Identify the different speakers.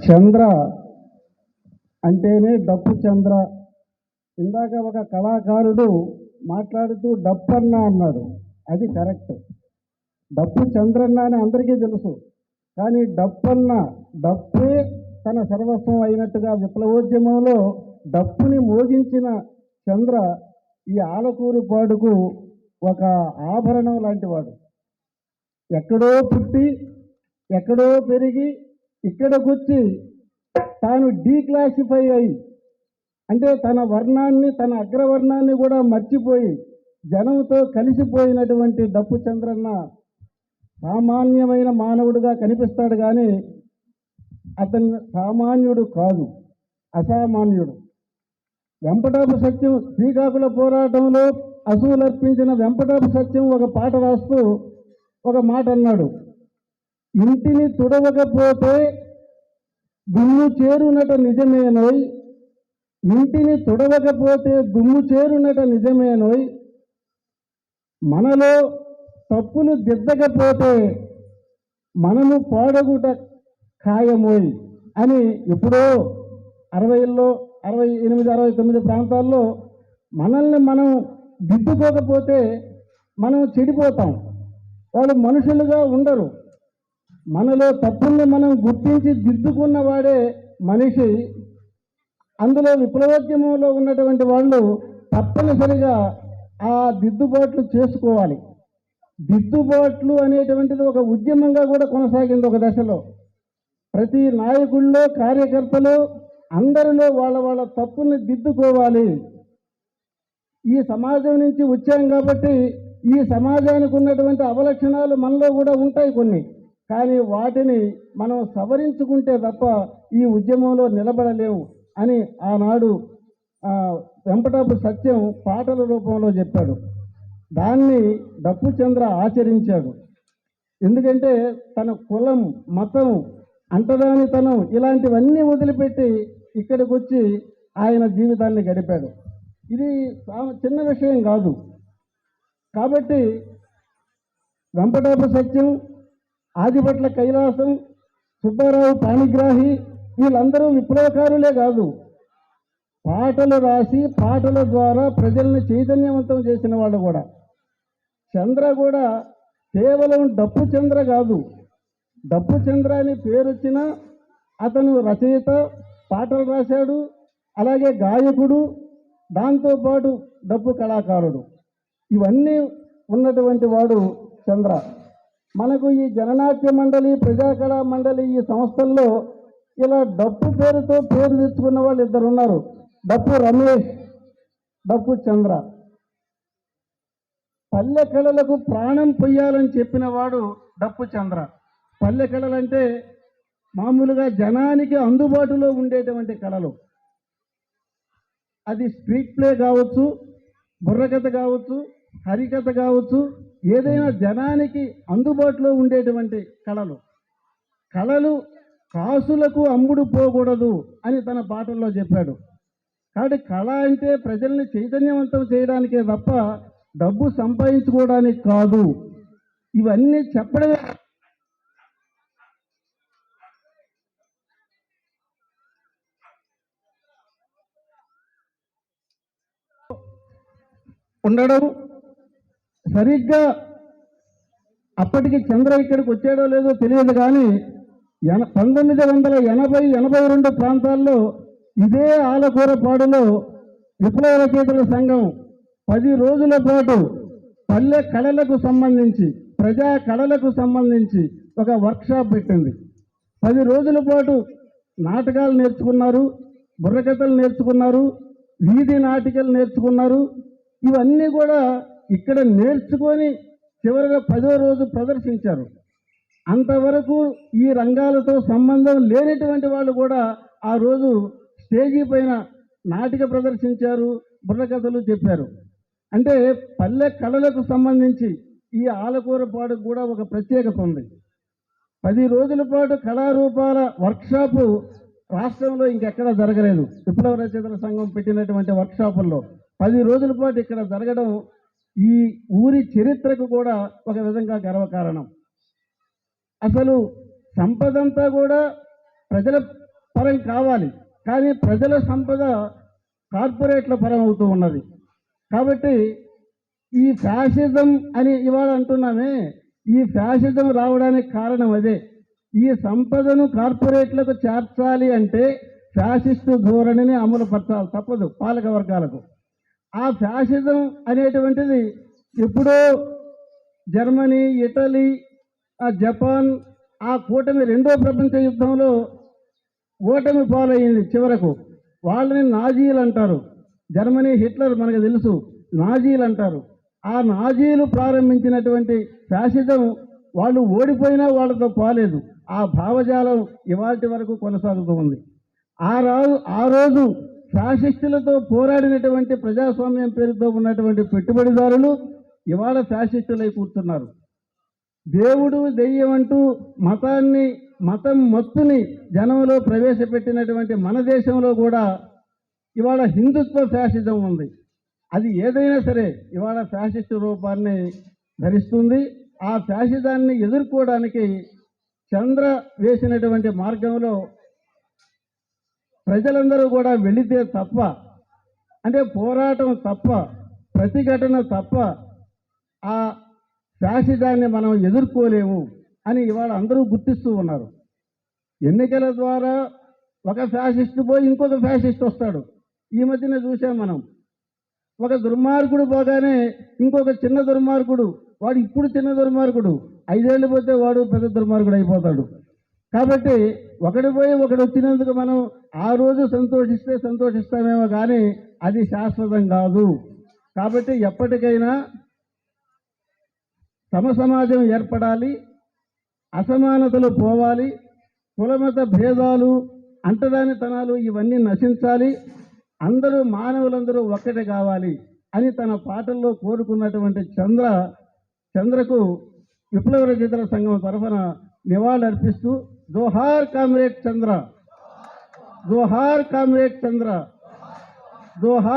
Speaker 1: చంద్ర అంటేనే డప్పు చంద్ర. ఇందాక ఒక కళాకారుడు మాట్లాడుతూ డప్పన్న అన్నాడు, అది కరెక్ట్. డప్పు చంద్రన్న అని అందరికీ తెలుసు. కానీ డప్పన్న, డప్పే తన సర్వస్వం అయినట్టుగా విప్లవోద్యమంలో డప్పుని మోగించిన చంద్ర ఈ ఆలకూరు పాడుకు ఒక ఆభరణం లాంటివాడు. ఎక్కడో పుట్టి ఎక్కడో పెరిగి ఇక్కడికొచ్చి తాను డీక్లాసిఫై అయి, అంటే తన వర్ణాన్ని, తన అగ్రవర్ణాన్ని కూడా మర్చిపోయి జనంతో కలిసిపోయినటువంటి డప్పు చంద్రన్న సామాన్యమైన మానవుడిగా కనిపిస్తాడు, కానీ అతను సామాన్యుడు కాదు, అసామాన్యుడు. వెంపటాపు సత్యం శ్రీకాకుళ పోరాటంలో అసూలర్పించిన వెంపటాపు సత్యం ఒక పాట రాస్తూ ఒక మాట అన్నాడు, ఇంటిని తుడవకపోతే దుమ్ము చేరునట నిజమేనోయ్, ఇంటిని తుడవకపోతే దుమ్ము చేరునట నిజమేనోయ్, మనలో తప్పులు దిద్దకపోతే మనము పాడగుట ఖాయమోయ్ అని ఎప్పుడో 60ల్లో 68, 69 ప్రాంతాల్లో మనల్ని మనం దిద్దుకోకపోతే మనం చెడిపోతాం. వాళ్ళు మనుషులుగా ఉండరు. మనలో తప్పుల్ని మనం గుర్తించి దిద్దుకున్న వాడే మనిషి. అందులో విప్లవోద్యమంలో ఉన్నటువంటి వాళ్ళు తప్పనిసరిగా ఆ దిద్దుబాట్లు చేసుకోవాలి. దిద్దుబాట్లు అనేటువంటిది ఒక ఉద్యమంగా కూడా కొనసాగింది ఒక దశలో. ప్రతి నాయకుల్లో, కార్యకర్తలు అందరిలో వాళ్ళ వాళ్ళ తప్పుల్ని దిద్దుకోవాలి. ఈ సమాజం నుంచి వచ్చాం కాబట్టి ఈ సమాజానికి ఉన్నటువంటి అవలక్షణాలు మనలో కూడా ఉంటాయి కొన్ని, కానీ వాటిని మనం సవరించుకుంటే తప్ప ఈ ఉద్యమంలో నిలబడలేము అని ఆనాడు వెంపటాపు సత్యం పాటల రూపంలో చెప్పాడు. దాన్ని డప్పు చంద్ర ఆచరించాడు. ఎందుకంటే తన కులం, మతం, అంటరానితనం ఇలాంటివన్నీ వదిలిపెట్టి ఇక్కడికి వచ్చి ఆయన జీవితాన్ని గడిపాడు. ఇది చిన్న విషయం కాదు. కాబట్టి వెంపటాపు సత్యం, ఆదిపట్ల కైలాసం, సుబ్బారావు పాణిగ్రాహి వీళ్ళందరూ విప్లవకారులే కాదు, పాటలు రాసి పాటల ద్వారా ప్రజల్ని చైతన్యవంతం చేసిన వాళ్ళు కూడా. చంద్ర కూడా కేవలం డప్పు చంద్ర కాదు, డప్పు చంద్ర అని పేరు వచ్చిన అతను రచయిత, పాటలు రాశాడు, అలాగే గాయకుడు, దాంతోపాటు డప్పు కళాకారుడు. ఇవన్నీ ఉన్నటువంటి వాడు చంద్ర. మనకు ఈ జననాట్య మండలి, ప్రజాకళా మండలి ఈ సంస్థల్లో ఇలా డప్పు పేరుతో పేరు తెచ్చుకున్న వాళ్ళు ఇద్దరు ఉన్నారు, డప్పు రమేష్, డప్పు చంద్ర. పల్లె కళలకు ప్రాణం పొయ్యాలని చెప్పిన వాడు డప్పు చంద్ర. పల్లె కళలంటే మామూలుగా జనానికి అందుబాటులో ఉండేటువంటి కళలు. అది స్ట్రీట్ ప్లే కావచ్చు, బుర్రకథ కావచ్చు, హరికథ కావచ్చు, ఏదైనా జనానికి అందుబాటులో ఉండేటువంటి కళలు. కళలు కాసులకు అమ్ముడు పోకూడదు అని తన పాటల్లో చెప్పాడు. కాబట్టి కళ అంటే ప్రజల్ని చైతన్యవంతం చేయడానికే తప్ప డబ్బు సంపాదించుకోవడానికి కాదు. ఇవన్నీ చెప్పడమే ఉండడం. సరిగ్గా అప్పటికి చంద్ర ఇక్కడికి వచ్చాడో లేదో తెలియదు, కానీ 1980-82 ప్రాంతాల్లో ఇదే ఆలకూరపాడులో విప్లవ రచయితల సంఘం 10 రోజుల పాటు పల్లె కళలకు సంబంధించి, ప్రజా కళలకు సంబంధించి ఒక వర్క్షాప్ పెట్టింది. 10 రోజుల పాటు నాటకాలు నేర్చుకున్నారు, బుర్రకథలు నేర్చుకున్నారు, వీధి నాటికలు నేర్చుకున్నారు. ఇవన్నీ కూడా ఇక్కడ నేర్చుకొని చివరిగా 10వ రోజు ప్రదర్శించారు. అంతవరకు ఈ రంగాలతో సంబంధం లేనటువంటి వాళ్ళు కూడా ఆ రోజు స్టేజీ పైన నాటిక ప్రదర్శించారు, బుర్రకథలు చెప్పారు. అంటే పల్లె కళలకు సంబంధించి ఈ ఆలకూరపాడుకు కూడా ఒక ప్రత్యేకత ఉంది. 10 రోజుల పాటు కళారూపాల వర్క్షాపు రాష్ట్రంలో ఇంకెక్కడా జరగలేదు. విప్లవ రచయితల సంఘం పెట్టినటువంటి వర్క్షాపుల్లో 10 రోజుల పాటు ఇక్కడ జరగడం ఈ ఊరి చరిత్రకు కూడా ఒక విధంగా గర్వకారణం. అసలు సంపదంతా కూడా ప్రజల పరం కావాలి, కానీ ప్రజల సంపద కార్పొరేట్ల పరం అవుతూ ఉన్నది. కాబట్టి ఈ ఫ్యాసిజం అని ఇవాళ అంటున్నామే, ఈ ఫ్యాసిజం రావడానికి కారణం అదే. ఈ సంపదను కార్పొరేట్లకు చేర్చాలి అంటే ఫ్యాసిస్టు ధోరణిని అమలుపరచాలి తప్పదు పాలక వర్గాలకు. ఆ ఫ్యాసిజం అనేటువంటిది ఎప్పుడో జర్మనీ, ఇటలీ, జపాన్ ఆ కూటమి రెండో ప్రపంచ యుద్ధంలో ఓటమి పాలయ్యింది. చివరకు వాళ్ళని నాజీలు అంటారు. జర్మనీ, హిట్లర్ మనకు తెలుసు, నాజీలు అంటారు. ఆ నాజీలు ప్రారంభించినటువంటి ఫ్యాసిజం వాళ్ళు ఓడిపోయినా వాళ్ళతో పోలేదు. ఆ భావజాలం ఇవాటి వరకు కొనసాగుతూ ఉంది. ఆ రోజు ఫ్యాసిస్టులతో పోరాడినటువంటి ప్రజాస్వామ్యం పేరుతో ఉన్నటువంటి పెట్టుబడిదారులు ఇవాళ ఫ్యాసిస్టులై కూర్చున్నారు. దేవుడు దెయ్యం అంటూ మతం మత్తుని జనంలో ప్రవేశపెట్టినటువంటి మన దేశంలో కూడా ఇవాళ హిందుత్వ ఫ్యాసిజం ఉంది. అది ఏదైనా సరే ఇవాళ ఫ్యాసిస్టు రూపాన్ని ధరిస్తుంది. ఆ ఫ్యాసిజాన్ని ఎదుర్కోవడానికి చంద్ర వేసినటువంటి మార్గంలో ప్రజలందరూ కూడా వెళితే తప్ప, అంటే పోరాటం తప్ప, ప్రతిఘటన తప్ప ఆ ఫ్యాసిజాన్ని మనం ఎదుర్కోలేము అని ఇవాళ అందరూ గుర్తిస్తూ ఉన్నారు. ఎన్నికల ద్వారా ఒక ఫ్యాసిస్ట్ పోయి ఇంకొక ఫ్యాసిస్ట్ వస్తాడు. ఈ మధ్యన చూసాం మనం. ఒక దుర్మార్గుడు పోగానే ఇంకొక చిన్న దుర్మార్గుడు, వాడు ఇప్పుడు చిన్న దుర్మార్గుడు, 5 ఏళ్ళు పోతే వాడు పెద్ద దుర్మార్గుడు అయిపోతాడు. కాబట్టి ఒకడు పోయి ఒకడు వచ్చినందుకు మనం ఆ రోజు సంతోషిస్తామేమో కానీ అది శాశ్వతం కాదు. కాబట్టి ఎప్పటికైనా సమాజం ఏర్పడాలి, అసమానతలు పోవాలి, కులమత భేదాలు, అంటరానితనాలు ఇవన్నీ నశించాలి, మానవులందరూ ఒక్కటే కావాలి అని తన పాటల్లో కోరుకున్నటువంటి చంద్రకు విప్లవ రచయితల సంఘం తరఫున నివాళులర్పిస్తూ జోహార్ కామ్రేడ్ చంద్ర, జోహార్ కామ్రేడ్ చంద్ర, జోహార్.